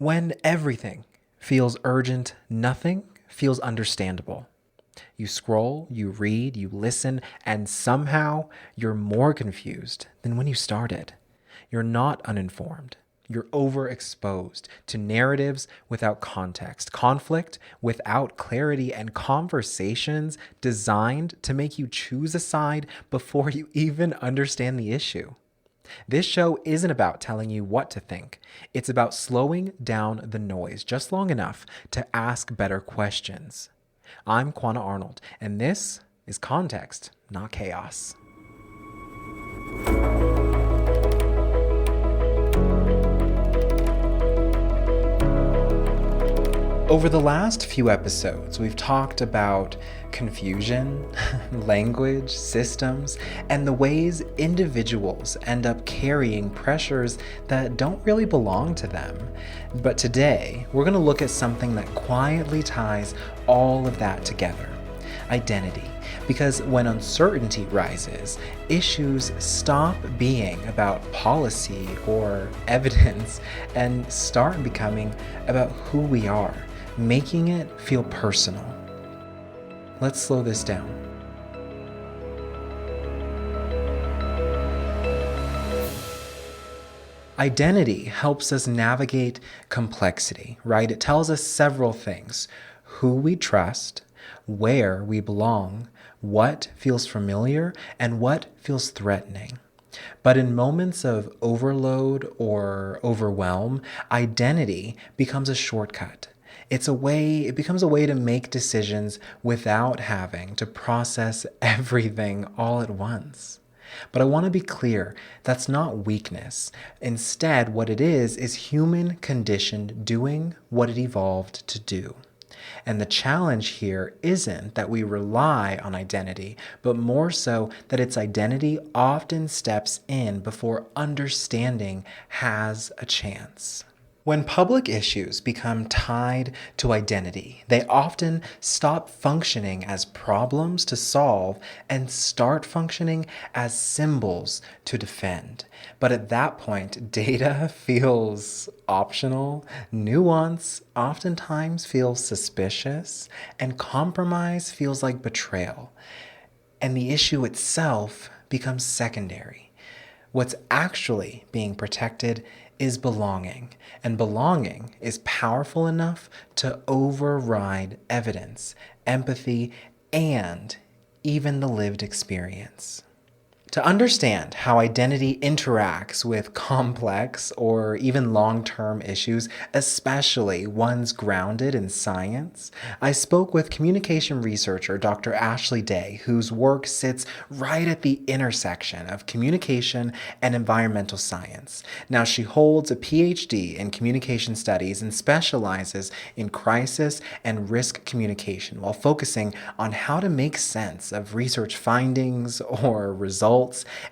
When everything feels urgent, nothing feels understandable. You scroll, you read, you listen, and somehow you're more confused than when you started. You're not uninformed. You're overexposed to narratives without context, conflict without clarity, and conversations designed to make you choose a side before you even understand the issue. This show isn't about telling you what to think. It's about slowing down the noise just long enough to ask better questions. I'm Quiver-Arnold, and this is Context, Not Chaos. Over the last few episodes, we've talked about confusion, language, systems, and the ways individuals end up carrying pressures that don't really belong to them. But today, we're going to look at something that quietly ties all of that together: identity. Because when uncertainty rises, issues stop being about policy or evidence and start becoming about who we are, making it feel personal. Let's slow this down. Identity helps us navigate complexity, right? It tells us several things: who we trust, where we belong, what feels familiar, and what feels threatening. But in moments of overload or overwhelm, identity becomes a shortcut. It becomes a way to make decisions without having to process everything all at once. But I want to be clear, that's not weakness. Instead, what it is human conditioned doing what it evolved to do. And the challenge here isn't that we rely on identity, but more so that its identity often steps in before understanding has a chance. When public issues become tied to identity, they often stop functioning as problems to solve and start functioning as symbols to defend. But at that point, data feels optional, nuance oftentimes feels suspicious, and compromise feels like betrayal. And the issue itself becomes secondary. What's actually being protected is belonging, and belonging is powerful enough to override evidence, empathy, and even the lived experience. To understand how identity interacts with complex or even long-term issues, especially ones grounded in science, I spoke with communication researcher Dr. Ashleigh, whose work sits right at the intersection of communication and environmental science. Now, she holds a PhD in communication studies and specializes in crisis and risk communication while focusing on how to make sense of research findings or results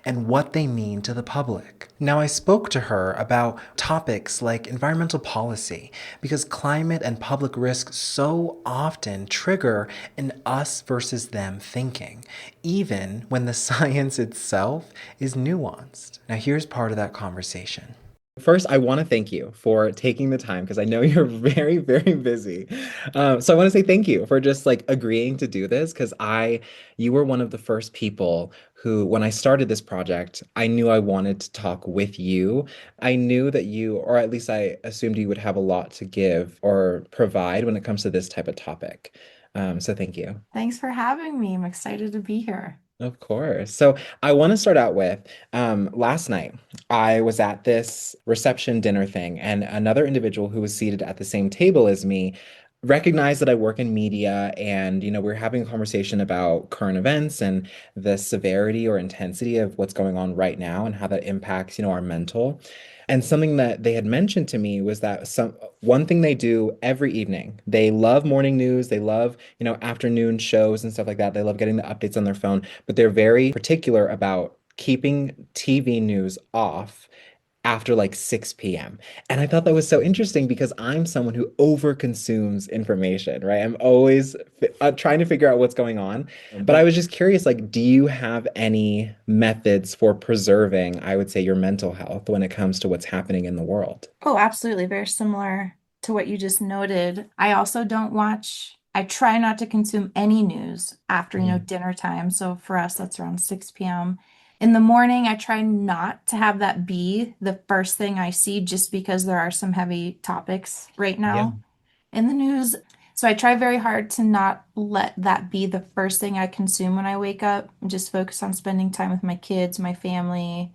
and what they mean to the public. Now, I spoke to her about topics like environmental policy because climate and public risk so often trigger an us versus them thinking, even when the science itself is nuanced. Now, here's part of that conversation. First, I want to thank you for taking the time because I know you're very, very busy. So I want to say thank you for just like agreeing to do this because you were one of the first people who, when I started this project, I knew I wanted to talk with you. I knew that you, or at least I assumed you would have a lot to give or provide when it comes to this type of topic. So thank you. Thanks for having me. I'm excited to be here. Of course. So I want to start out with last night, I was at this reception dinner thing, and another individual who was seated at the same table as me recognized that I work in media. And, we're having a conversation about current events and the severity or intensity of what's going on right now and how that impacts, our mental. And something that they had mentioned to me was that one thing they do every evening, they love morning news, they love, afternoon shows and stuff like that. They love getting the updates on their phone, but they're very particular about keeping TV news off after like 6 p.m. And I thought that was so interesting because I'm someone who overconsumes information, right? I'm always trying to figure out what's going on. But I was just curious, like, do you have any methods for preserving, I would say, your mental health when it comes to what's happening in the world? Oh, absolutely. Very similar to what you just noted, I also don't watch, I try not to consume any news after, Mm. dinner time. So for us, that's around 6 p.m. In the morning, I try not to have that be the first thing I see just because there are some heavy topics right Yeah. now in the news. So I try very hard to not let that be the first thing I consume when I wake up and just focus on spending time with my kids, my family.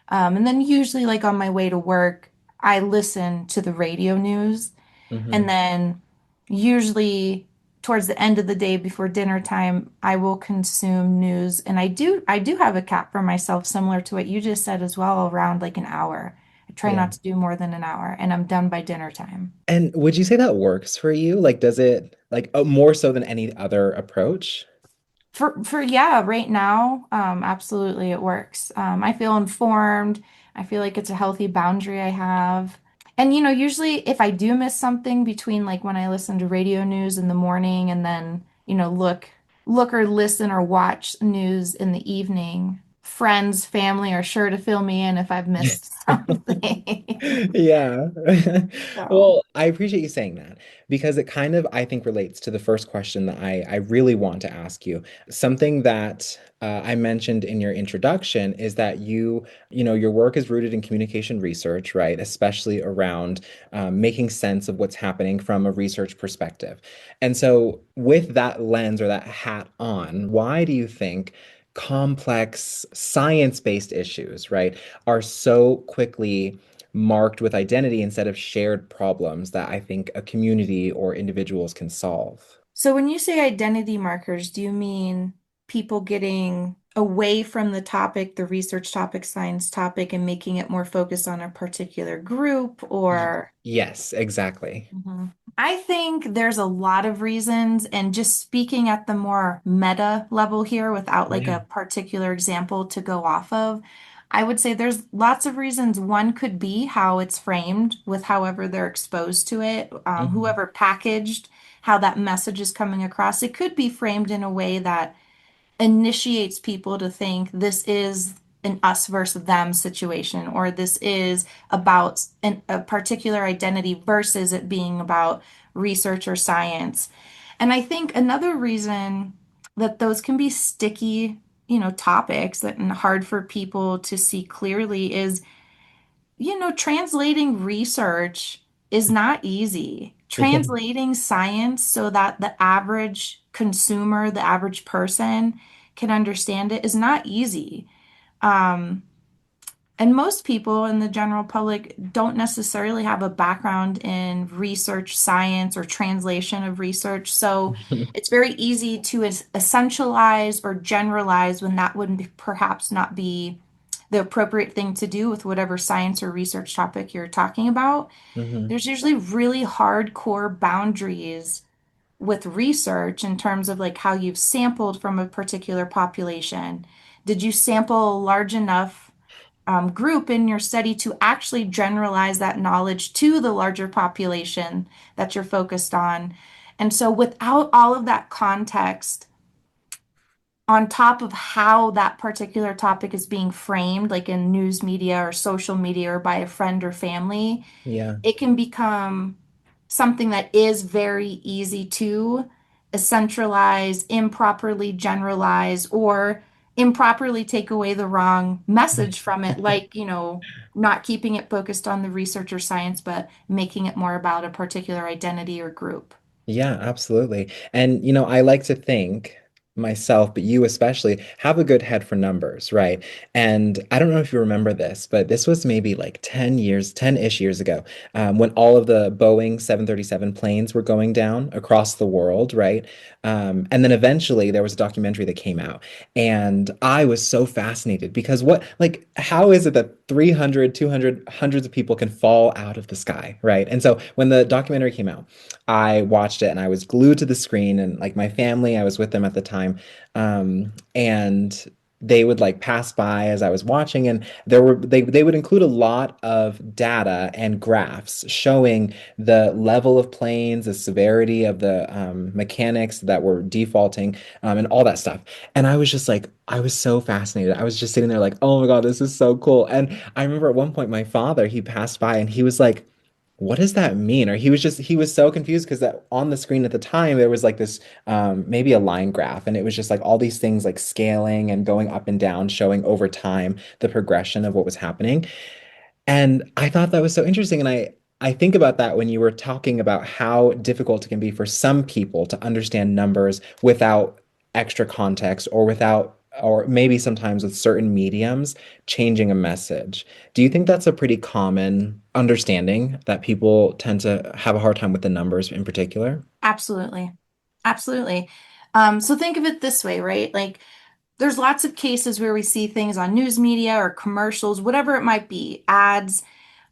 And then usually, like on my way to work, I listen to the radio news. And Hmm. then usually towards the end of the day before dinner time, I will consume news. And I do have a cap for myself, similar to what you just said as well, around like an hour. I try Yeah. not to do more than an hour, and I'm done by dinner time. And would you say that works for you? Like, does it like more so than any other approach? For yeah, right now, absolutely it works. I feel informed. I feel like it's a healthy boundary I have. And usually if I do miss something between like when I listen to radio news in the morning and then, look or listen or watch news in the evening, friends, family are sure to fill me in if I've missed something. Yeah. So. Well, I appreciate you saying that because it kind of, I think, relates to the first question that I really want to ask you. Something that I mentioned in your introduction is that your work is rooted in communication research, right? Especially around making sense of what's happening from a research perspective. And so, with that lens or that hat on, why do you think complex science-based issues, right, are so quickly marked with identity instead of shared problems that I think a community or individuals can solve? So when you say identity markers, do you mean people getting away from the topic, the research topic, science topic, and making it more focused on a particular group or? Yes, exactly. Mhm. I think there's a lot of reasons, and just speaking at the more meta level here without like Yeah. a particular example to go off of, I would say there's lots of reasons. One could be how it's framed with however they're exposed to it, Hmm. whoever packaged how that message is coming across. It could be framed in a way that initiates people to think this is an us versus them situation, or this is about a particular identity versus it being about research or science. And I think another reason that those can be sticky, topics that and hard for people to see clearly is translating research is not easy. Yeah. Translating science so that the average consumer, the average person can understand it is not easy. Um, and most people in the general public don't necessarily have a background in research, science, or translation of research. So it's very easy to essentialize or generalize when that would perhaps not be the appropriate thing to do with whatever science or research topic you're talking about. Hmm. There's usually really hardcore boundaries with research in terms of like how you've sampled from a particular population. Did you sample a large enough group in your study to actually generalize that knowledge to the larger population that you're focused on? And so, without all of that context, on top of how that particular topic is being framed, like in news media or social media or by a friend or family, Yeah. it can become something that is very easy to centralize, improperly generalize, or improperly take away the wrong message from it, like, not keeping it focused on the research or science, but making it more about a particular identity or group. Yeah, absolutely. And, I like to think myself, but you especially, have a good head for numbers, right? And I don't know if you remember this, but this was maybe like 10 years, 10-ish years ago, when all of the Boeing 737 planes were going down across the world, right? And then eventually there was a documentary that came out. And I was so fascinated because how is it that 300, 200, hundreds of people can fall out of the sky, right? And so when the documentary came out, I watched it and I was glued to the screen and like my family, I was with them at the time. And they would like pass by as I was watching and they would include a lot of data and graphs showing the level of planes, the severity of the mechanics that were defaulting, and all that stuff. And I was just like, I was so fascinated. I was just sitting there like, oh my God, this is so cool. And I remember at one point my father, he passed by and he was like, what does that mean? Or he was so confused because that on the screen at the time there was like this maybe a line graph, and it was just like all these things like scaling and going up and down, showing over time the progression of what was happening. And I thought that was so interesting. And I think about that when you were talking about how difficult it can be for some people to understand numbers without extra context or without, or maybe sometimes with certain mediums, changing a message. Do you think that's a pretty common understanding that people tend to have a hard time with the numbers in particular? Absolutely. Absolutely. So think of it this way, right? Like there's lots of cases where we see things on news media or commercials, whatever it might be, ads,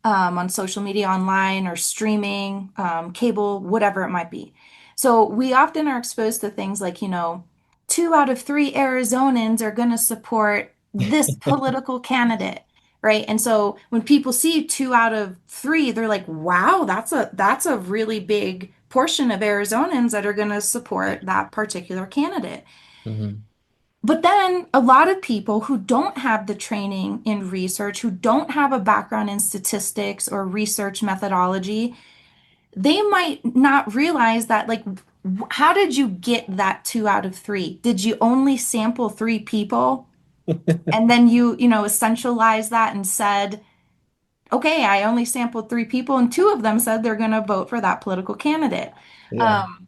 on social media, online, or streaming, cable, whatever it might be. So we often are exposed to things like, 2 out of 3 Arizonans are going to support this political candidate, right? And so when people see 2 out of 3, they're like, wow, that's a really big portion of Arizonans that are going to support that particular candidate. Hmm. But then a lot of people who don't have the training in research, who don't have a background in statistics or research methodology, they might not realize that, like, how did you get that 2 out of 3? Did you only sample 3 people? And then you essentialized that and said, okay, I only sampled 3 people, and 2 of them said they're going to vote for that political candidate. Yeah. Um,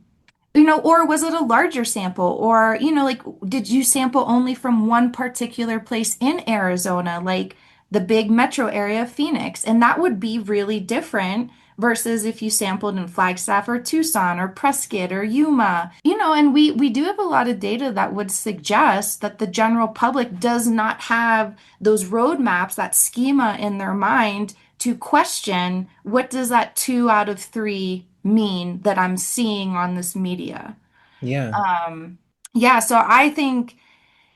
or was it a larger sample? Or, like, did you sample only from one particular place in Arizona, like the big metro area of Phoenix? And that would be really different versus if you sampled in Flagstaff or Tucson or Prescott or Yuma. And we do have a lot of data that would suggest that the general public does not have those roadmaps, that schema in their mind to question what does that 2 out of 3 mean that I'm seeing on this media. Yeah. Yeah, so I think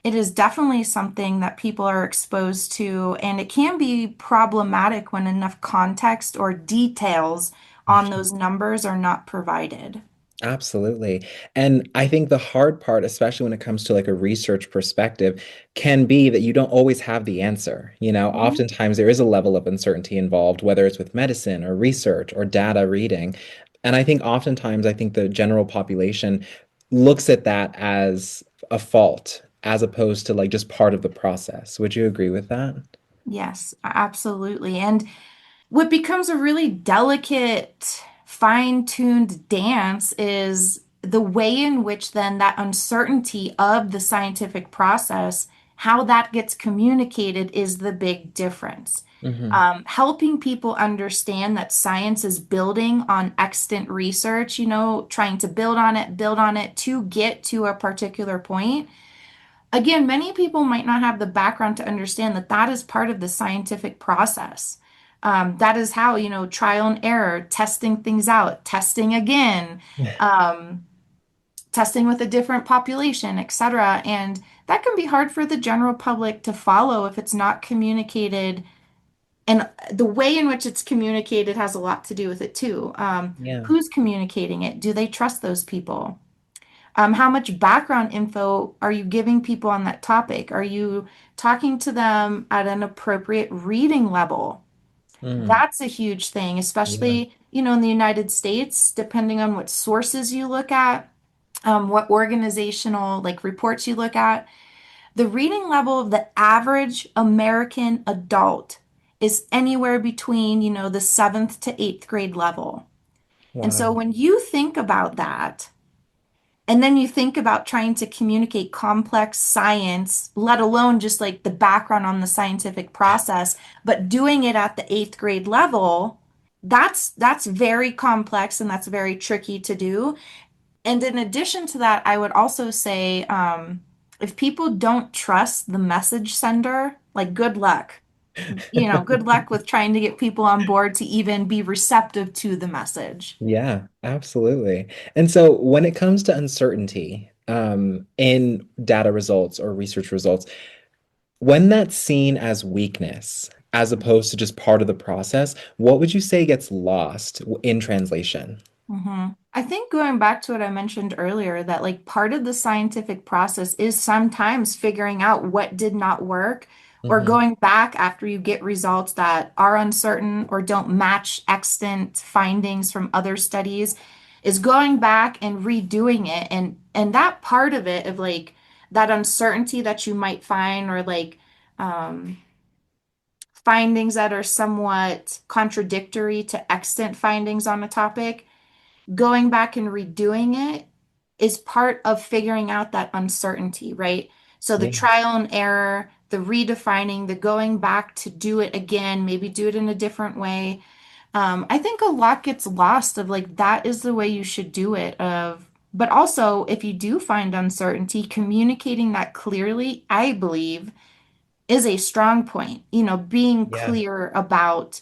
it is definitely something that people are exposed to, and it can be problematic when enough context or details on those numbers are not provided. Absolutely. And I think the hard part, especially when it comes to like a research perspective, can be that you don't always have the answer. You know, Mhm. oftentimes there is a level of uncertainty involved, whether it's with medicine or research or data reading. And I think oftentimes, I think the general population looks at that as a fault as opposed to like just part of the process. Would you agree with that? Yes, absolutely. And what becomes a really delicate, fine-tuned dance is the way in which then that uncertainty of the scientific process, how that gets communicated is the big difference. Hmm. Helping people understand that science is building on extant research, trying to build on it to get to a particular point. Again, many people might not have the background to understand that that is part of the scientific process. That is how, trial and error, testing things out, testing again, um, testing with a different population, etc. And that can be hard for the general public to follow if it's not communicated. And the way in which it's communicated has a lot to do with it too. Yeah. Who's communicating it? Do they trust those people? How much background info are you giving people on that topic? Are you talking to them at an appropriate reading level? Mm. That's a huge thing, Yeah. especially, in the United States, depending on what sources you look at, what organizational like reports you look at. The reading level of the average American adult is anywhere between, the seventh to eighth grade level. And so Wow. when you think about that, and then you think about trying to communicate complex science, let alone just like the background on the scientific process, but doing it at the eighth grade level, that's very complex and that's very tricky to do. And in addition to that, I would also say, if people don't trust the message sender, like good luck. Good luck with trying to get people on board to even be receptive to the message. Yeah, absolutely. And so when it comes to uncertainty, in data results or research results, when that's seen as weakness, as opposed to just part of the process, what would you say gets lost in translation? I think going back to what I mentioned earlier, that like part of the scientific process is sometimes figuring out what did not work, or Hmm. going back after you get results that are uncertain or don't match extant findings from other studies, is going back and redoing it. And that part of it, of like that uncertainty that you might find, or like um, findings that are somewhat contradictory to extant findings on a topic, going back and redoing it is part of figuring out that uncertainty, right? So the Yeah. trial and error, the redefining, the going back to do it again, maybe do it in a different way. I think a lot gets lost of like that is the way you should do it. But also, if you do find uncertainty, communicating that clearly, I believe, is a strong point. You know, being Yeah. clear about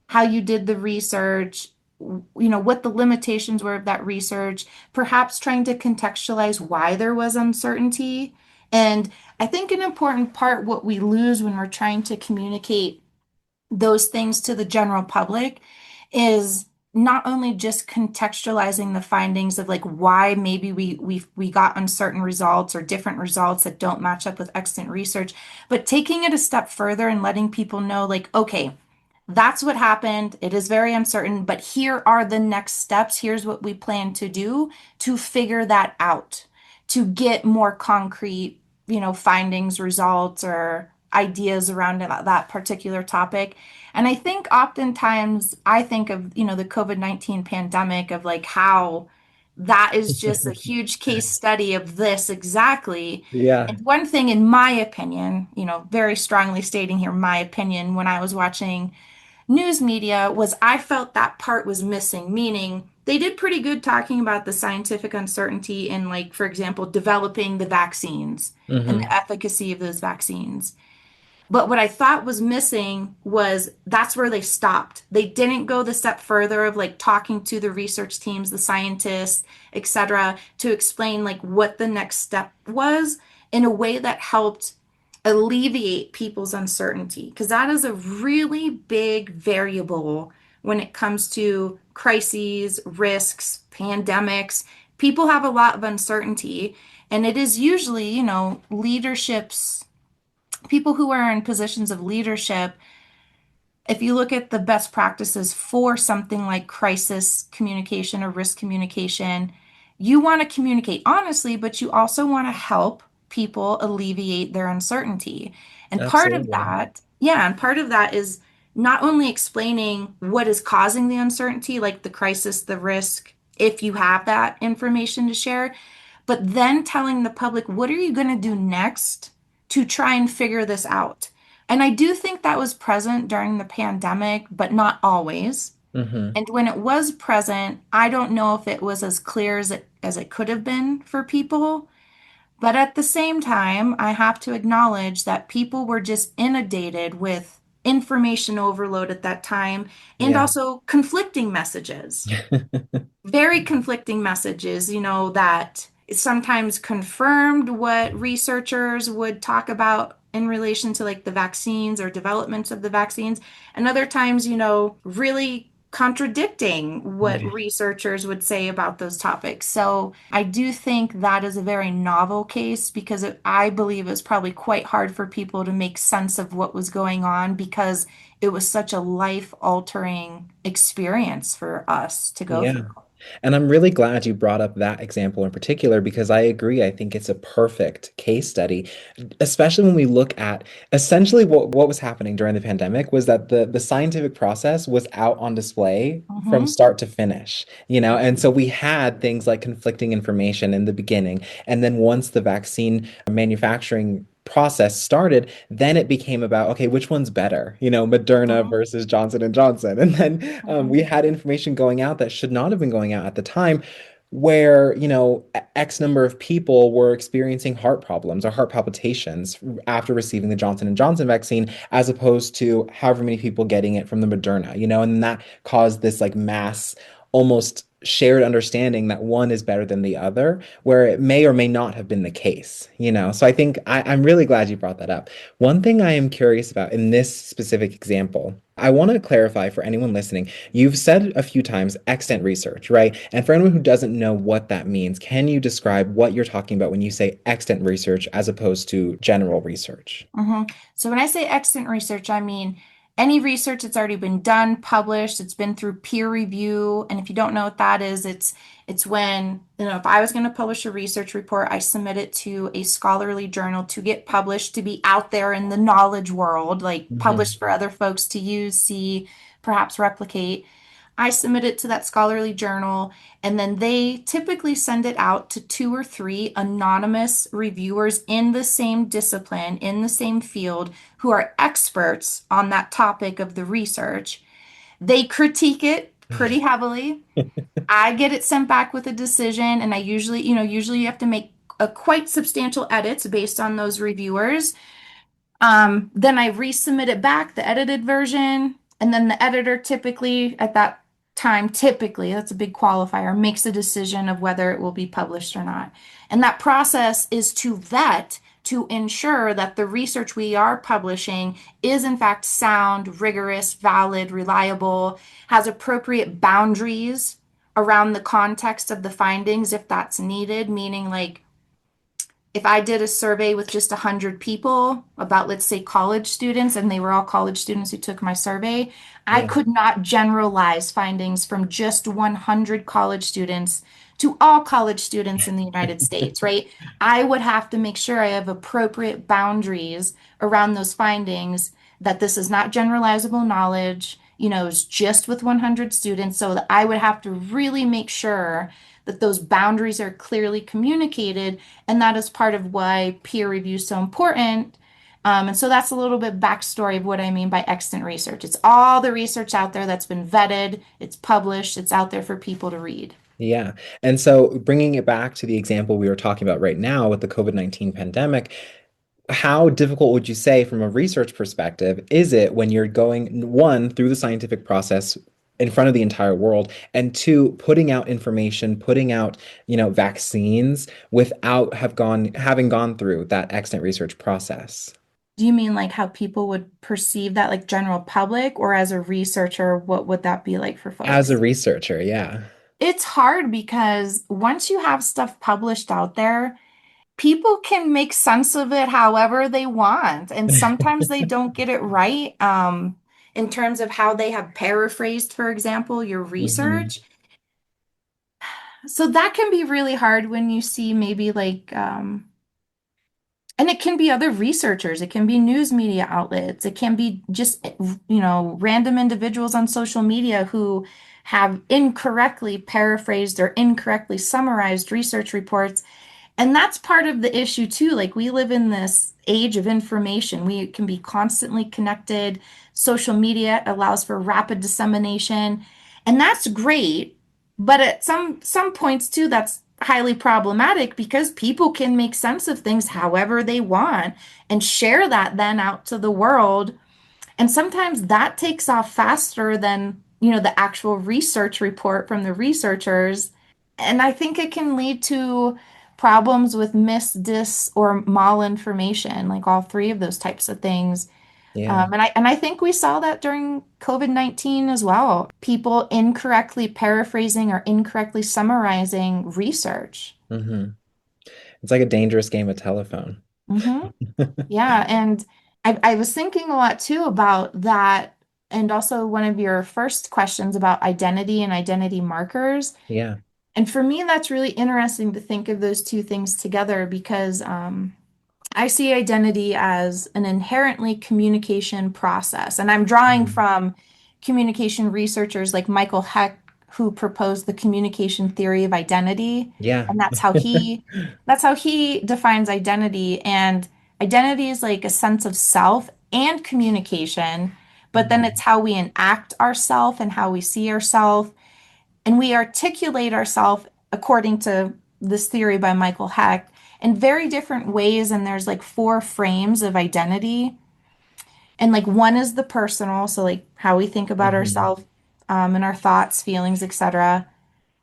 how you did the research, what the limitations were of that research, perhaps trying to contextualize why there was uncertainty. And I think an important part, what we lose when we're trying to communicate those things to the general public, is not only just contextualizing the findings of like why maybe we got uncertain results or different results that don't match up with extant research, but taking it a step further and letting people know like, okay, that's what happened. It is very uncertain, but here are the next steps. Here's what we plan to do to figure that out, to get more concrete, findings, results, or ideas around that particular topic. And I think oftentimes I think of, the COVID-19 pandemic, of like how that is just a huge case study of this exactly. Yeah. And one thing, in my opinion, very strongly stating here, my opinion, when I was watching news media, was I felt that part was missing, meaning they did pretty good talking about the scientific uncertainty in, like, for example, developing the vaccines and Hmm. the efficacy of those vaccines. But what I thought was missing was that's where they stopped. They didn't go the step further of like talking to the research teams, the scientists, etc., to explain like what the next step was in a way that helped alleviate people's uncertainty. Because that is a really big variable when it comes to crises, risks, pandemics. People have a lot of uncertainty, and it is usually, leadership's people who are in positions of leadership. If you look at the best practices for something like crisis communication or risk communication, you want to communicate honestly, but you also want to help people alleviate their uncertainty. And part of Absolutely. that, yeah, and part of that is not only explaining what is causing the uncertainty, like the crisis, the risk, if you have that information to share, but then telling the public, what are you going to do next to try and figure this out? And I do think that was present during the pandemic, but not always. Hmm. And when it was present, I don't know if it was as clear as it could have been for people. But at the same time, I have to acknowledge that people were just inundated with information overload at that time, and Yeah. also conflicting messages, very conflicting messages, that sometimes confirmed what researchers would talk about in relation to like the vaccines or developments of the vaccines, and other times, really contradicting what Yeah. researchers would say about those topics. So I do think that is a very novel case because I believe it's probably quite hard for people to make sense of what was going on because it was such a life-altering experience for us to go through. Yeah. And I'm really glad you brought up that example in particular because I agree. I think it's a perfect case study, especially when we look at essentially what was happening during the pandemic was that the scientific process was out on display from Hmm. start to finish, and so we had things like conflicting information in the beginning. And then once the vaccine manufacturing process started, then it became about, okay, which one's better, Moderna Hmm. versus Johnson and Johnson. And then we Hmm. had information going out that should not have been going out at the time, where, X number of people were experiencing heart problems or heart palpitations after receiving the Johnson and Johnson vaccine, as opposed to however many people getting it from the Moderna, and that caused this like mass, almost shared understanding that one is better than the other, where it may or may not have been the case. So I think I'm really glad you brought that up. One thing I am curious about in this specific example I want to clarify for anyone listening. You've said a few times extant research, right? And for anyone who doesn't know what that means, can you describe what you're talking about when you say extant research as opposed to general research? So when I say extant research, I mean any research that's already been done, published, it's been through peer review. And if you don't know what that is, it's when, if I was going to publish a research report, I submit it to a scholarly journal to get published, to be out there in the knowledge world, like Hmm. published for other folks to use, see, perhaps replicate. I submit it to that scholarly journal, and then they typically send it out to two or three anonymous reviewers in the same discipline, in the same field, who are experts on that topic of the research. They critique it pretty heavily. I get it sent back with a decision, and I usually, usually you have to make a quite substantial edits based on those reviewers. Then I resubmit it back, the edited version, and then the editor typically at that time, typically, that's a big qualifier, makes a decision of whether it will be published or not. And that process is to vet, to ensure that the research we are publishing is in fact sound, rigorous, valid, reliable, has appropriate boundaries around the context of the findings if that's needed, meaning like if I did a survey with just 100 people about, let's say, college students, and they were all college students who took my survey, I Yeah. could not generalize findings from just 100 college students to all college students in the United States, right? I would have to make sure I have appropriate boundaries around those findings, that this is not generalizable knowledge, it's just with 100 students. So that I would have to really make sure that those boundaries are clearly communicated, and that is part of why peer review is so important. And so that's a little bit backstory of what I mean by extant research. It's all the research out there that's been vetted, it's published, it's out there for people to read. Yeah. And so bringing it back to the example we were talking about right now with the COVID-19 pandemic, how difficult would you say from a research perspective is it when you're going, one, through the scientific process in front of the entire world, and two, putting out information, putting out, vaccines without having gone through that extant research process? Do you mean like how people would perceive that, like general public, or as a researcher, what would that be like for As a folks? researcher, yeah. It's hard because once you have stuff published out there, people can make sense of it however they want. And sometimes they don't get it right, in terms of how they have paraphrased, for example, your Hmm. research. So that can be really hard when you see maybe like, and it can be other researchers, it can be news media outlets, it can be just, random individuals on social media who have incorrectly paraphrased or incorrectly summarized research reports. And that's part of the issue too. Like we live in this age of information. We can be constantly connected. Social media allows for rapid dissemination, and that's great. But at some points too, that's highly problematic because people can make sense of things however they want and share that then out to the world. And sometimes that takes off faster than, the actual research report from the researchers. And I think it can lead to problems with mis, dis, or malinformation, like all three of those types of things. Yeah. And I think we saw that during COVID-19 as well. People incorrectly paraphrasing or incorrectly summarizing research. Hmm. It's like a dangerous game of telephone. hmm Yeah, and I was thinking a lot too about that, and also one of your first questions about identity and identity markers. Yeah. And for me, that's really interesting to think of those two things together because I see identity as an inherently communication process. And I'm drawing Mhm. from communication researchers like Michael Heck, who proposed the communication theory of identity. Yeah. And that's how he defines identity. And identity is like a sense of self and communication, but then it's Mhm. how we enact ourself and how we see ourselves. And we articulate ourselves according to this theory by Michael Heck in very different ways. And there's like four frames of identity. And like one is the personal, so like how we think about Mhm. ourselves, and our thoughts, feelings, etc.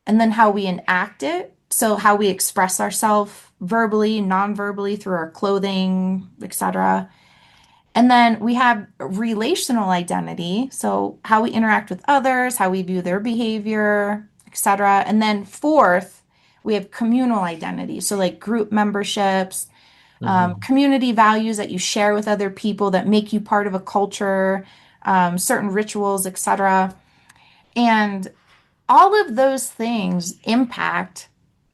And then how we enact it, so how we express ourselves verbally, non-verbally through our clothing, etc. And then we have relational identity, so how we interact with others, how we view their behavior, etc. And then fourth, we have communal identity, so like group memberships, Hmm. community values that you share with other people that make you part of a culture, certain rituals, etc. And all of those things impact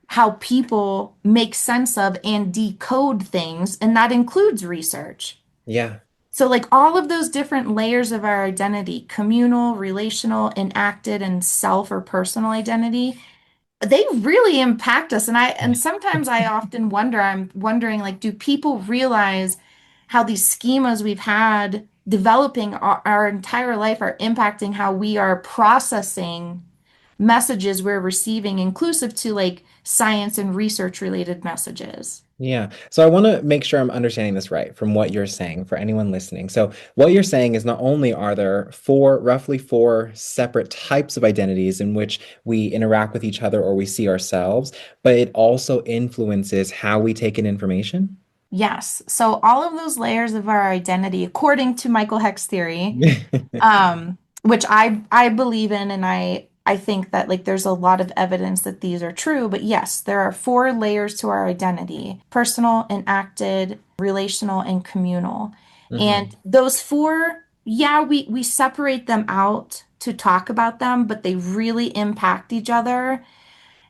how people make sense of and decode things, and that includes research. Yeah. So, like all of those different layers of our identity, communal, relational, enacted, and self or personal identity, they really impact us. And sometimes I often wonder, I'm wondering, like, do people realize how these schemas we've had developing our entire life are impacting how we are processing messages we're receiving, inclusive to like science and research related messages? Yeah. So I want to make sure I'm understanding this right from what you're saying for anyone listening. So what you're saying is not only are there roughly four separate types of identities in which we interact with each other or we see ourselves, but it also influences how we take in information. Yes. So all of those layers of our identity, according to Michael Heck's theory, which I believe in, and I think that like there's a lot of evidence that these are true. But yes, there are four layers to our identity: personal, enacted, relational, and communal. Hmm. And those four, yeah, we separate them out to talk about them, but they really impact each other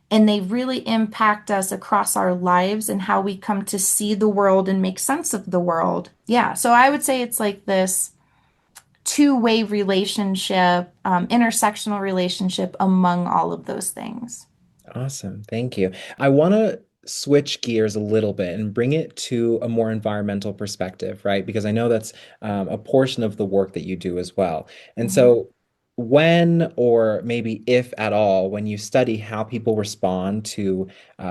and they really impact us across our lives and how we come to see the world and make sense of the world. Yeah, so I would say it's like this two-way relationship, intersectional relationship among all of those things. Awesome. Thank you. I want to switch gears a little bit and bring it to a more environmental perspective, right? Because I know that's a portion of the work that you do as well. And Mhm. so, when or maybe if at all, when you study how people respond to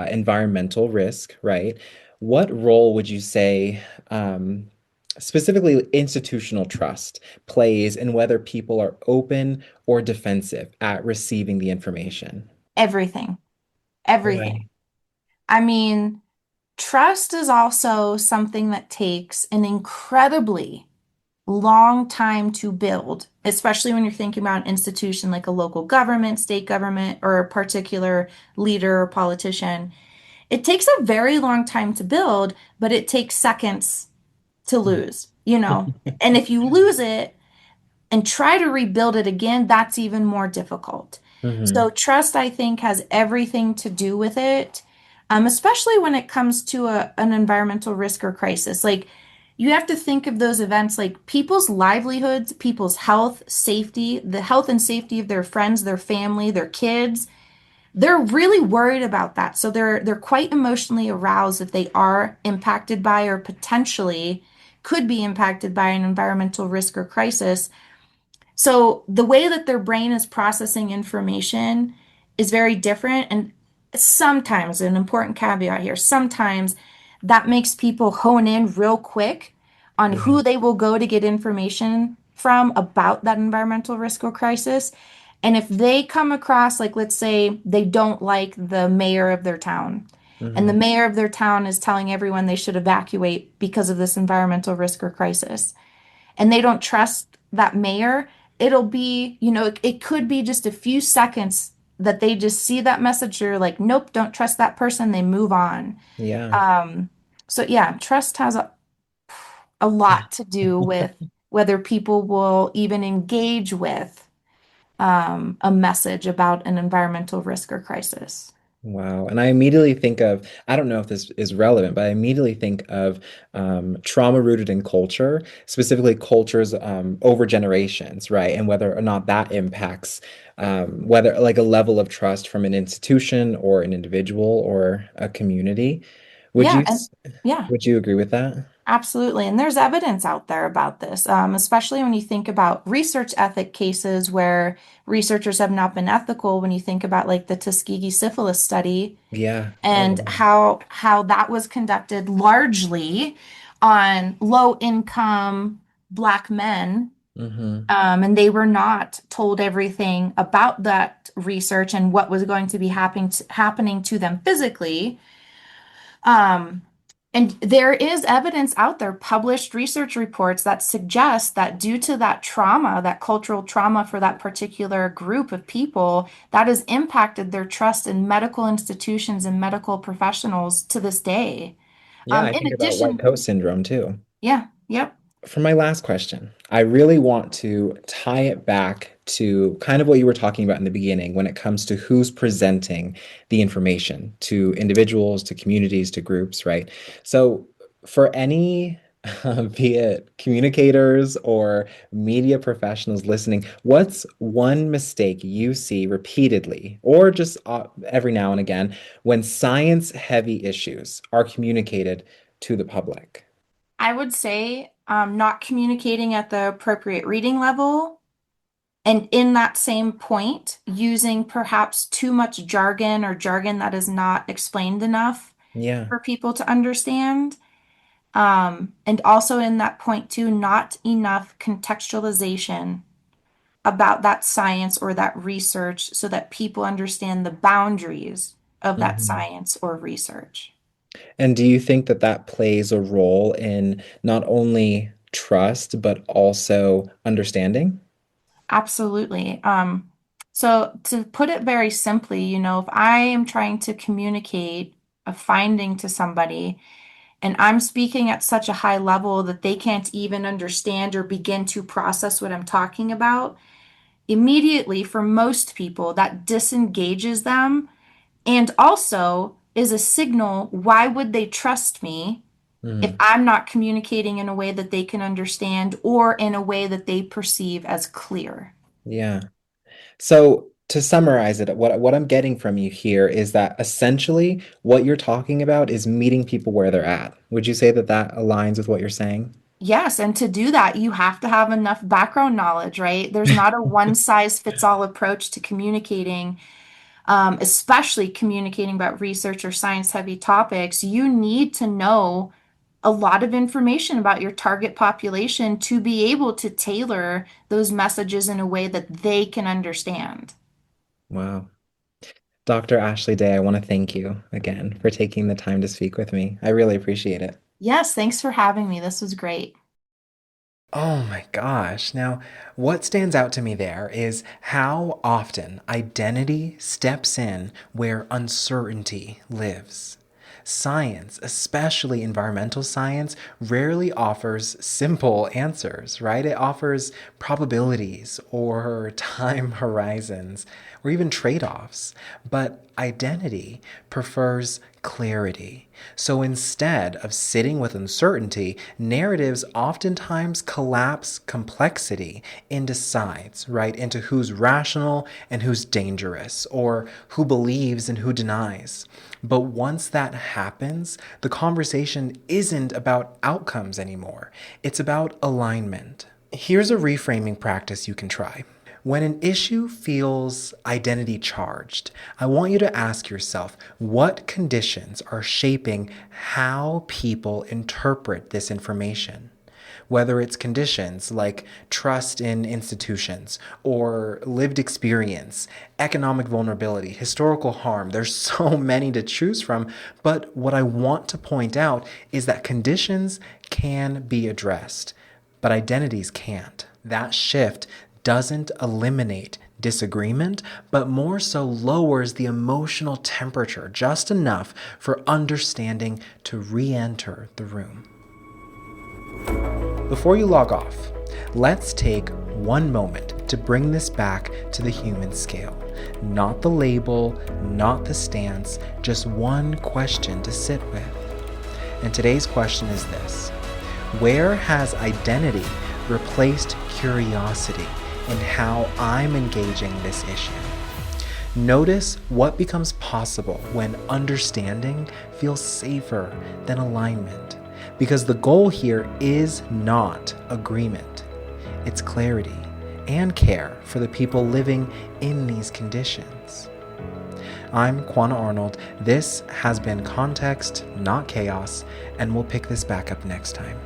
environmental risk, right? What role would you say, specifically institutional trust, plays in whether people are open or defensive at receiving the information? Everything, everything. Right. I mean, trust is also something that takes an incredibly long time to build, especially when you're thinking about an institution like a local government, state government, or a particular leader or politician. It takes a very long time to build, but it takes seconds to lose, you know? And if you lose it and try to rebuild it again, that's even more difficult. So Hmm. trust, I think, has everything to do with it, especially when it comes to an environmental risk or crisis. Like you have to think of those events like people's livelihoods, people's health, safety, the health and safety of their friends, their family, their kids. They're really worried about that. So they're quite emotionally aroused if they are impacted by or potentially could be impacted by an environmental risk or crisis. So the way that their brain is processing information is very different. And sometimes, an important caveat here, sometimes that makes people hone in real quick on Yeah. who they will go to get information from about that environmental risk or crisis. And if they come across, like, let's say they don't like the mayor of their town, and the Hmm. mayor of their town is telling everyone they should evacuate because of this environmental risk or crisis and they don't trust that mayor, it'll be, it could be just a few seconds that they just see that message. They're like, nope, don't trust that person. They move on. Yeah. Um, so yeah, trust has a lot to do with whether people will even engage with a message about an environmental risk or crisis. Wow. And I immediately think of, I don't know if this is relevant, but I immediately think of trauma rooted in culture, specifically cultures over generations, right? And whether or not that impacts whether like a level of trust from an institution or an individual or a community. Would Yeah, you and yeah. would you agree with that? Absolutely. And there's evidence out there about this, especially when you think about research ethic cases where researchers have not been ethical. When you think about like the Tuskegee syphilis study Yeah. Oh, and wow. how that was conducted largely on low income Black men, Hmm. and they were not told everything about that research and what was going to be happening to them physically. And there is evidence out there, published research reports that suggest that due to that trauma, that cultural trauma for that particular group of people, that has impacted their trust in medical institutions and medical professionals to this day. Yeah, I In think about white addition, coat syndrome too. yeah, yep. For my last question, I really want to tie it back to kind of what you were talking about in the beginning when it comes to who's presenting the information to individuals, to communities, to groups, right? So, for any, be it communicators or media professionals listening, what's one mistake you see repeatedly, or just every now and again, when science-heavy issues are communicated to the public? I would say not communicating at the appropriate reading level. And in that same point, using perhaps too much jargon or jargon that is not explained enough Yeah. for people to understand. And also in that point too, not enough contextualization about that science or that research so that people understand the boundaries of that Mhm. science or research. And do you think that that plays a role in not only trust, but also understanding? Absolutely. So to put it very simply, if I am trying to communicate a finding to somebody and I'm speaking at such a high level that they can't even understand or begin to process what I'm talking about, immediately for most people, that disengages them and also is a signal, why would they trust me if Mhm. I'm not communicating in a way that they can understand or in a way that they perceive as clear? Yeah. So to summarize it, what I'm getting from you here is that essentially what you're talking about is meeting people where they're at. Would you say that that aligns with what you're saying? Yes, and to do that, you have to have enough background knowledge, right? There's not a one size fits all approach to communicating, especially communicating about research or science heavy topics. You need to know a lot of information about your target population to be able to tailor those messages in a way that they can understand. Wow. Dr. Ashley Day, I want to thank you again for taking the time to speak with me. I really appreciate it. Yes, thanks for having me. This was great. Oh my gosh. Now, what stands out to me there is how often identity steps in where uncertainty lives. Science, especially environmental science, rarely offers simple answers, right? It offers probabilities or time horizons or even trade offs. But identity prefers clarity. So instead of sitting with uncertainty, narratives oftentimes collapse complexity into sides, right? Into who's rational and who's dangerous, or who believes and who denies. But once that happens, the conversation isn't about outcomes anymore. It's about alignment. Here's a reframing practice you can try. When an issue feels identity charged, I want you to ask yourself what conditions are shaping how people interpret this information. Whether it's conditions like trust in institutions or lived experience, economic vulnerability, historical harm, there's so many to choose from. But what I want to point out is that conditions can be addressed, but identities can't. That shift doesn't eliminate disagreement, but more so lowers the emotional temperature just enough for understanding to re enter the room. Before you log off, let's take one moment to bring this back to the human scale. Not the label, not the stance, just one question to sit with. And today's question is this: where has identity replaced curiosity in how I'm engaging this issue? Notice what becomes possible when understanding feels safer than alignment. Because the goal here is not agreement, it's clarity and care for the people living in these conditions. I'm Quiver-Arnold. This has been Context, Not Chaos, and we'll pick this back up next time.